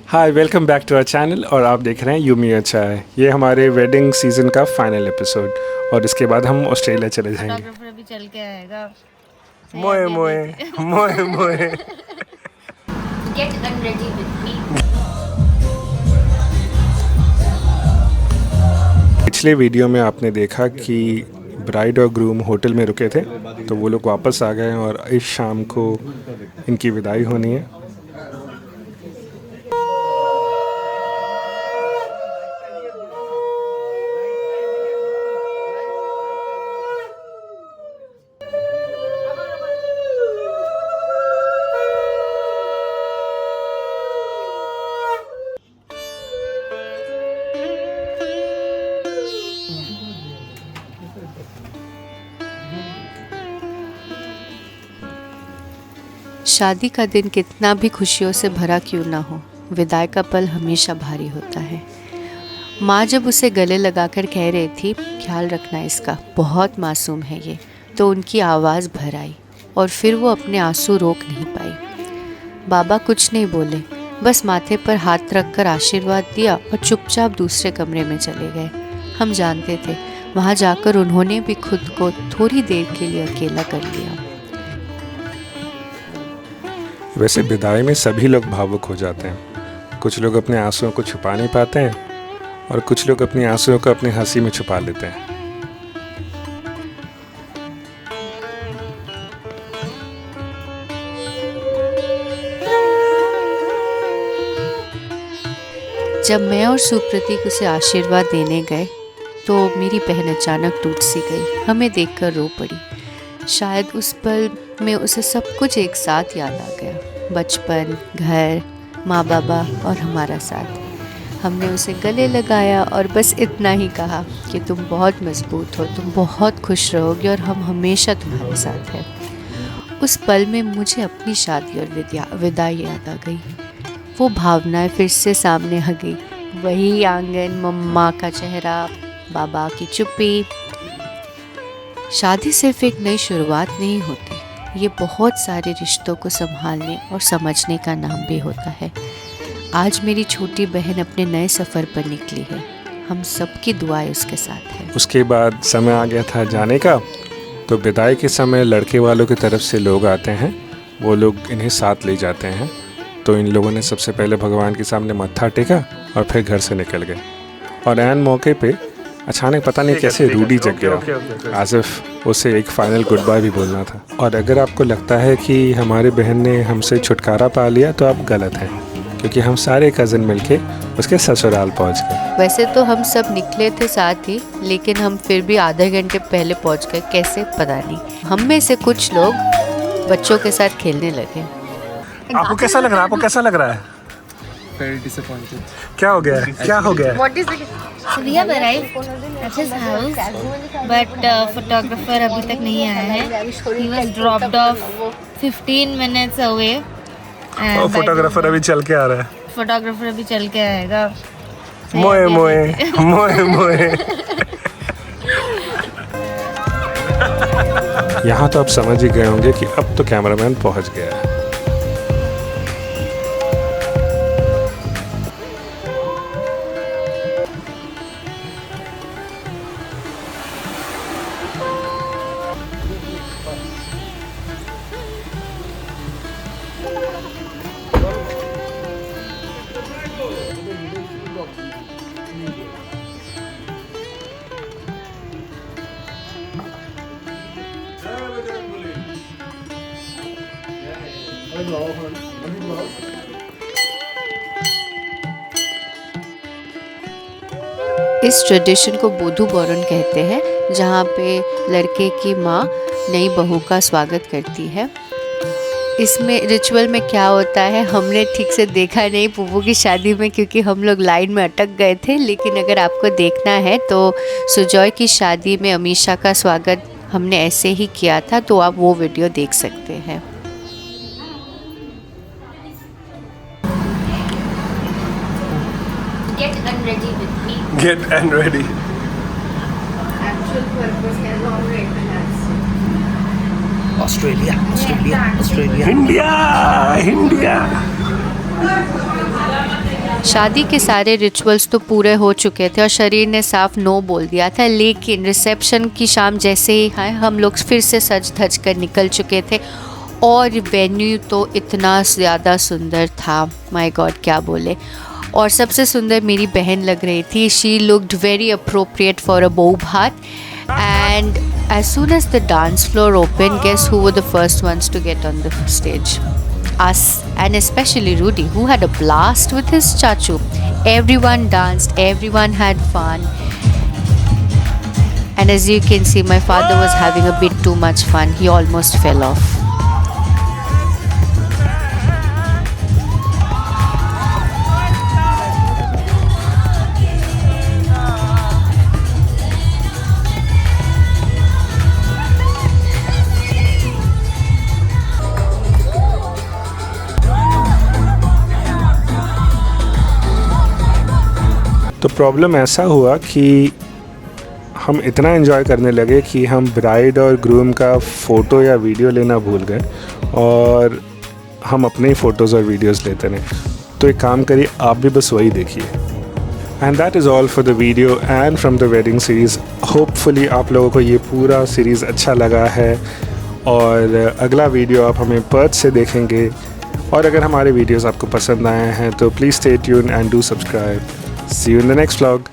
Hi welcome back to our channel और आप देख रहे हैं यूमी अच्छा है। ये हमारे वेडिंग सीज़न का फाइनल एपिसोड और इसके बाद हम ऑस्ट्रेलिया चले जाएंगे। फोटोग्राफर अभी चल के आएगा। मोए मोए मोए मोए गेट अनरेडी विद मी। पिछले वीडियो में आपने देखा कि ब्राइड और ग्रूम होटल में रुके थे, तो वो लोग वापस आ गए और इस शाम को इनकी विदाई होनी है। शादी का दिन कितना भी खुशियों से भरा क्यों ना हो, विदाई का पल हमेशा भारी होता है। माँ जब उसे गले लगाकर कह रही थी ख्याल रखना इसका, बहुत मासूम है ये, तो उनकी आवाज़ भर आई और फिर वो अपने आंसू रोक नहीं पाई। बाबा कुछ नहीं बोले, बस माथे पर हाथ रखकर आशीर्वाद दिया और चुपचाप दूसरे कमरे में चले गए। हम जानते थे वहाँ जाकर उन्होंने भी खुद को थोड़ी देर के लिए अकेला कर लिया। वैसे विदाई में सभी लोग भावुक हो जाते हैं। कुछ लोग अपने आंसुओं को छुपा नहीं पाते हैं और कुछ लोग अपनी आंसुओं को अपनी हंसी में छुपा लेते हैं। जब मैं और सुप्रतीक उसे आशीर्वाद देने गए तो मेरी बहन अचानक टूट सी गई, हमें देखकर रो पड़ी। शायद उस पल में उसे सब कुछ एक साथ याद आ गया, बचपन, घर, माँ बाबा और हमारा साथ। हमने उसे गले लगाया और बस इतना ही कहा कि तुम बहुत मजबूत हो, तुम बहुत खुश रहोगे और हम हमेशा तुम्हारे साथ हैं। उस पल में मुझे अपनी शादी और विदाई याद आ गई। वो भावनाएं फिर से सामने आ गई, वही आंगन, मम्मा का चेहरा, बाबा की चुप्पी। शादी सिर्फ एक नई शुरुआत नहीं होती, ये बहुत सारे रिश्तों को संभालने और समझने का नाम भी होता है। आज मेरी छोटी बहन अपने नए सफ़र पर निकली है, हम सबकी दुआएं उसके साथ है। उसके बाद समय आ गया था जाने का, तो विदाई के समय लड़के वालों की तरफ से लोग आते हैं, वो लोग इन्हें साथ ले जाते हैं। तो इन लोगों ने सबसे पहले भगवान के सामने मत्था टेका और फिर घर से निकल गए। और ऐन मौके पे अचानक पता नहीं कैसे रूडी जग गया, आसिफ उसे एक फाइनल गुड बाय भी बोलना था। और अगर आपको लगता है कि हमारी बहन ने हमसे छुटकारा पा लिया तो आप गलत हैं, क्योंकि हम सारे कज़न मिलके उसके ससुराल पहुंच गए। वैसे तो हम सब निकले थे साथ ही, लेकिन हम फिर भी आधे घंटे पहले पहुंच गए, कैसे पता नहीं। हम में से कुछ लोग बच्चों के साथ खेलने लगे। आपको कैसा लग रहा है? आपको कैसा लग रहा है? Very disappointed. क्या हो गया है? क्या हो गया है? So we have arrived at his house, but photographer अभी तक नहीं आया है. He was dropped off 15 minutes away. और फोटोग्राफर अभी चल के आ रहा है। फोटोग्राफर अभी चल के आएगा। मोए मोए मोए मोए यहाँ तो आप समझ ही गए होंगे कि अब तो कैमरामैन पहुंच गया है। इस ट्रेडिशन को बोधू बोरन कहते हैं, जहाँ पे लड़के की माँ नई बहू का स्वागत करती है। इसमें रिचुअल में क्या होता है हमने ठीक से देखा नहीं पुप्पू की शादी में, क्योंकि हम लोग लाइन में अटक गए थे। लेकिन अगर आपको देखना है तो सुजॉय की शादी में अमीशा का स्वागत हमने ऐसे ही किया था, तो आप वो वीडियो देख सकते हैं। Get unready with me. Get and ready. Actual purpose है long Australia, Australia, Australia. India India शादी के सारे रिचुअल्स तो पूरे हो चुके थे और शरीर ने साफ नो बोल दिया था, लेकिन रिसेप्शन की शाम जैसे ही है हम लोग फिर से सज धज कर निकल चुके थे और वेन्यू तो इतना ज़्यादा सुंदर था, माय गॉड क्या बोले। और सबसे सुंदर मेरी बहन लग रही थी, she looked very appropriate for a बहू भात। And as soon as the dance floor opened, guess who were the first ones to get on the stage? Us, and especially Rudy, who had a blast with his chachu. Everyone danced, everyone had fun. And as you can see, my father was having a bit too much fun. He almost fell off. तो problem ऐसा हुआ कि हम इतना enjoy करने लगे कि हम ब्राइड और ग्रूम का फ़ोटो या वीडियो लेना भूल गए और हम अपने ही फ़ोटोज़ और वीडियोज़ लेते रहे। तो एक काम करिए, आप भी बस वही देखिए। And that is all for the video and from the wedding series. Hopefully आप लोगों को ये पूरा सीरीज़ अच्छा लगा है और अगला वीडियो आप हमें पर्थ से देखेंगे। और अगर हमारे वीडियोज़ आपको पसंद आए हैं तो please stay tune and do subscribe. See you in the next vlog.